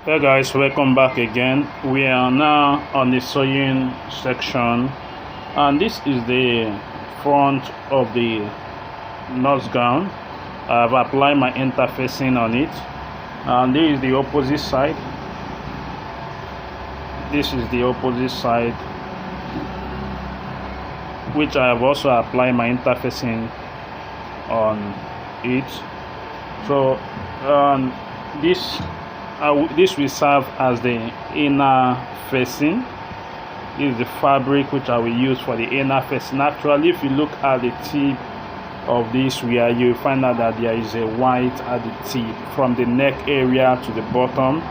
Hey guys, welcome back again. We are now on the sewing section, and this is the front of the nurse gown. I've applied my interfacing on it, and this is the opposite side. This is the opposite side, which I have also applied my interfacing on it. So this will serve as the inner facing. This is the fabric which I will use for the inner facing. Actually, if you look at the tip of this wear, you will find out that there is a white at the tip from the neck area to the bottom.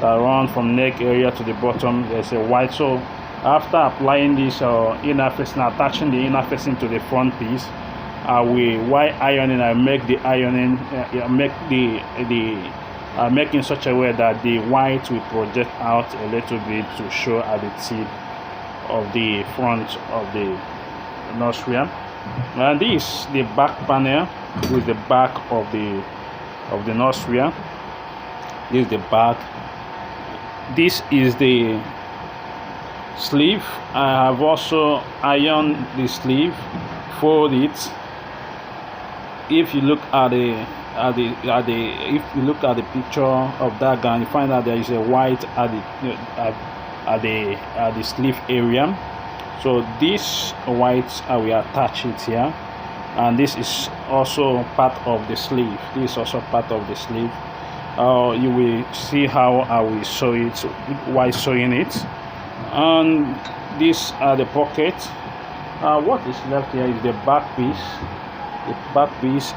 Around from neck area to the bottom, there's a white. So after applying this inner facing, attaching the inner facing to the front piece, I will, while ironing, I make the ironing, make in such a way that the white will project out a little bit to show at the tip of the front of the nurse wear. And this the back panel with the back of the nurse wear. This is the back. This is the sleeve. I have also ironed the sleeve, fold it. If you look at the picture of that gown, you find out there is a white at the sleeve area. So this white, I will attach it here, and this is also part of the sleeve. This is also part of the sleeve. You will see how I will sew it while sewing it. And these are the pockets. What is left here is the back piece. The back piece,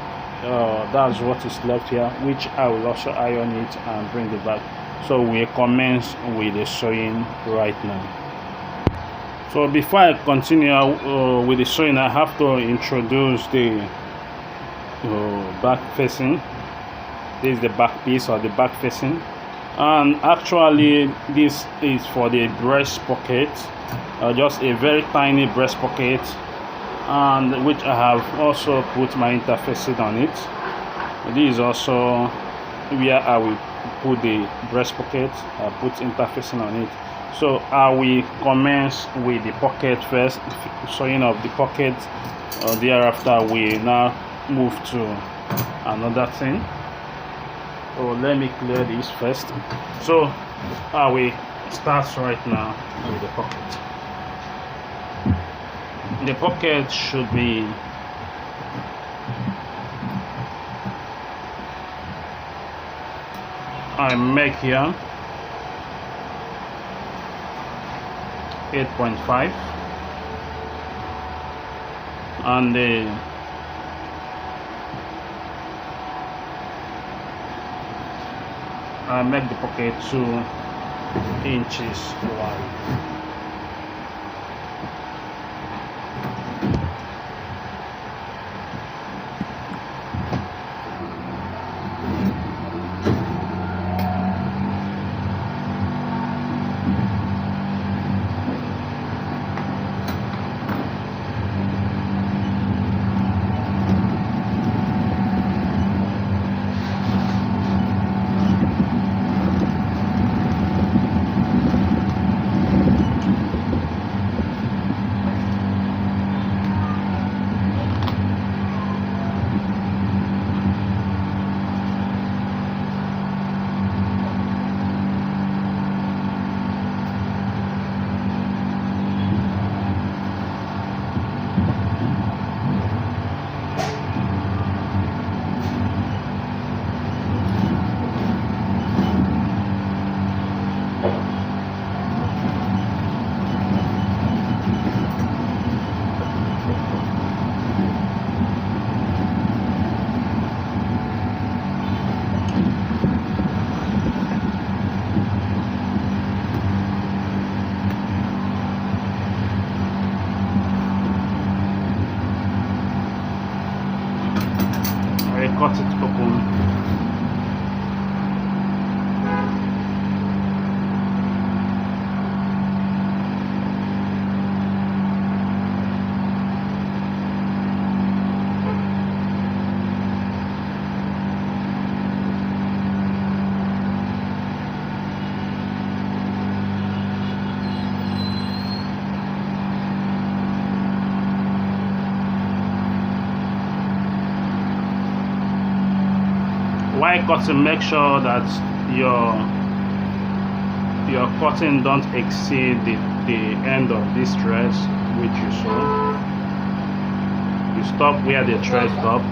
that's what is left here, which I will also iron it and bring it back. So we commence with the sewing right now. So before I continue with the sewing, I have to introduce the back facing. This is the back piece or the back facing, and actually this is for the breast pocket, just a very tiny breast pocket, and which I have also put my interfacing on it. This is also where I will put the breast pocket. I put interfacing on it. So I will commence with the pocket first, sewing of the pocket. Thereafter we now move to another thing. So let me clear this first. So I will start right now with the pocket. The pocket should be I make here 8.5, and I make the pocket 2 inches wide. I cut it open. while cutting, make sure that your cutting don't exceed the end of this thread which you sew. You stop where the thread stop.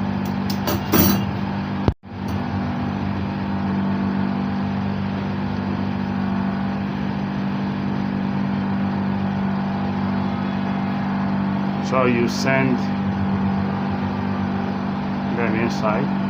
So you send them inside.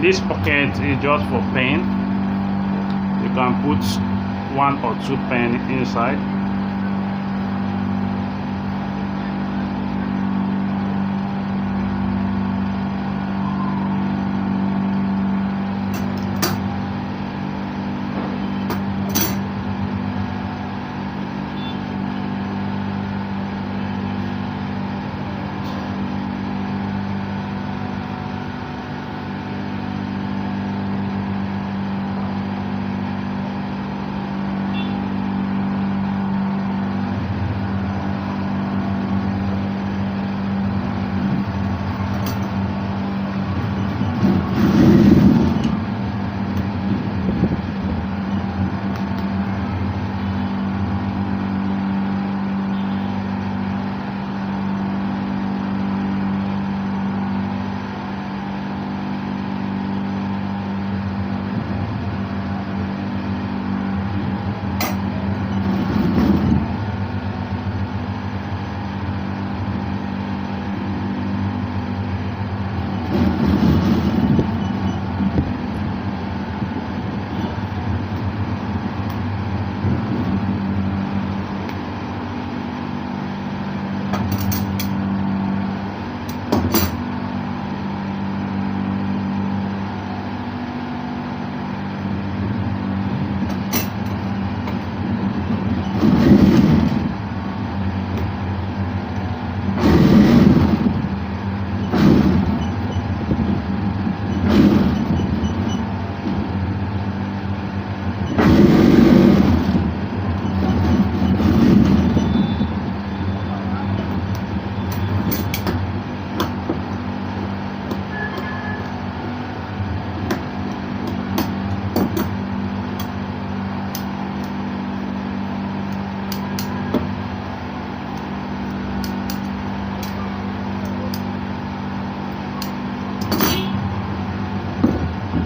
This pocket is just for pen. You can put 1 or 2 pen inside.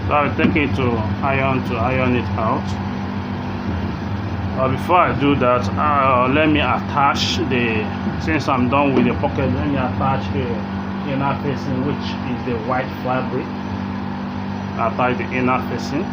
So I'll take it to iron it out. But before I do that, let me attach since I'm done with the pocket, let me attach the inner facing, which is the white fabric. Attach the inner facing.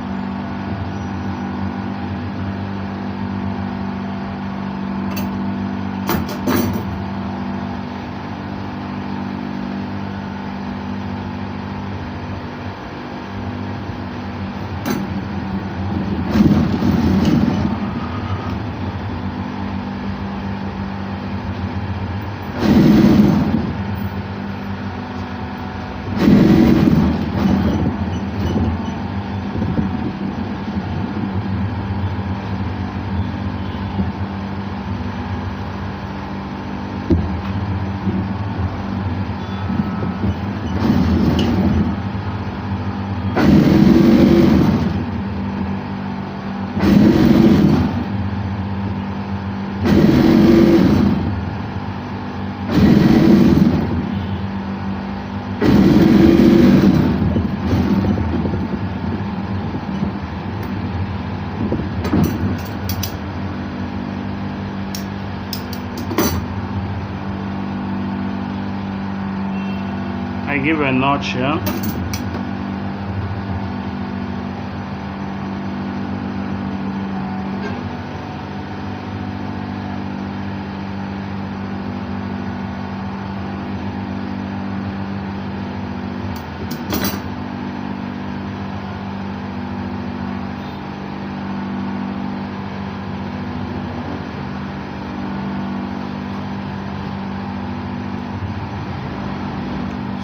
I give a notch here.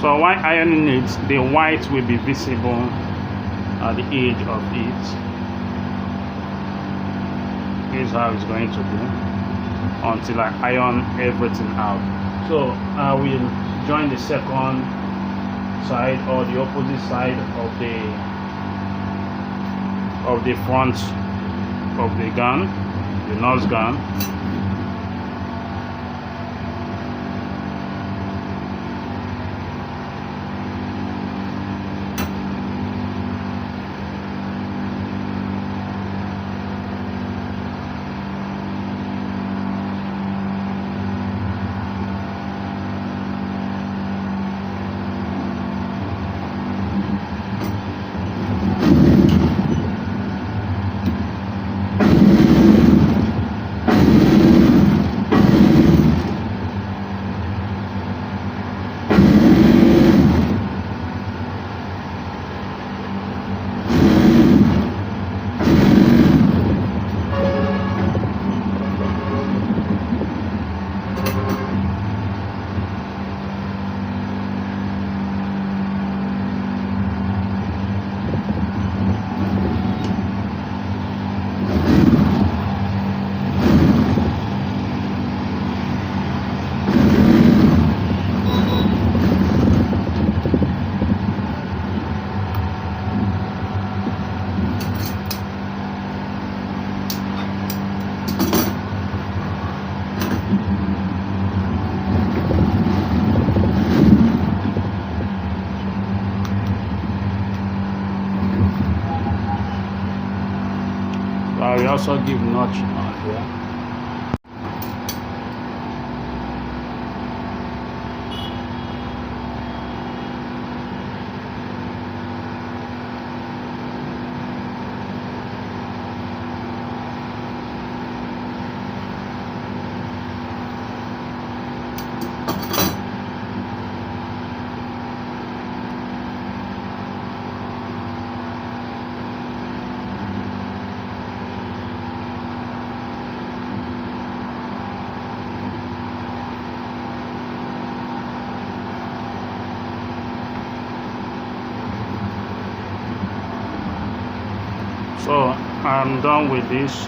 So while ironing it, the white will be visible at the edge of it. Here's how it's going to be until I iron everything out. So I will join the second side or the opposite side of the front of the gun, the nose gun. I will also give notch on here. So I'm done with this.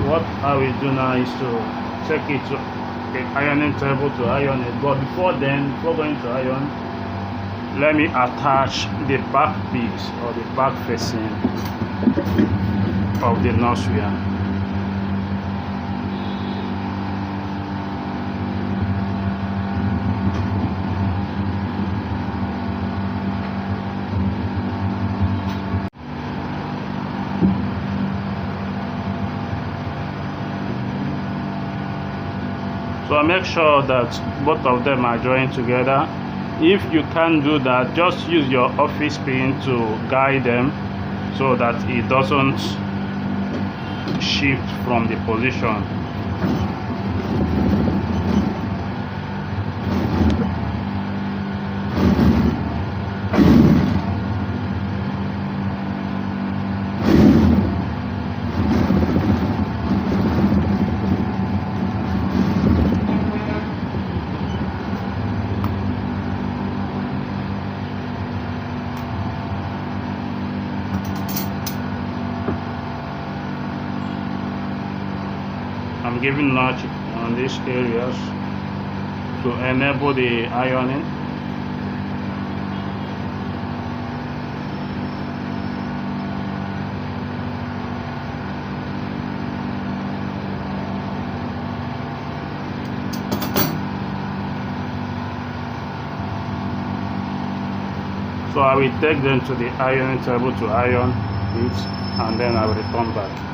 What I will do now is to take it to the ironing table to iron it. But before going to iron, let me attach the back piece or the back facing of the nose wheel. So make sure that both of them are joined together. If you can't do that, just use your office pin to guide them so that it doesn't shift from the position. I'm giving notch on these areas to enable the ironing. So I will take them to the ironing table to iron it, and then I will return back.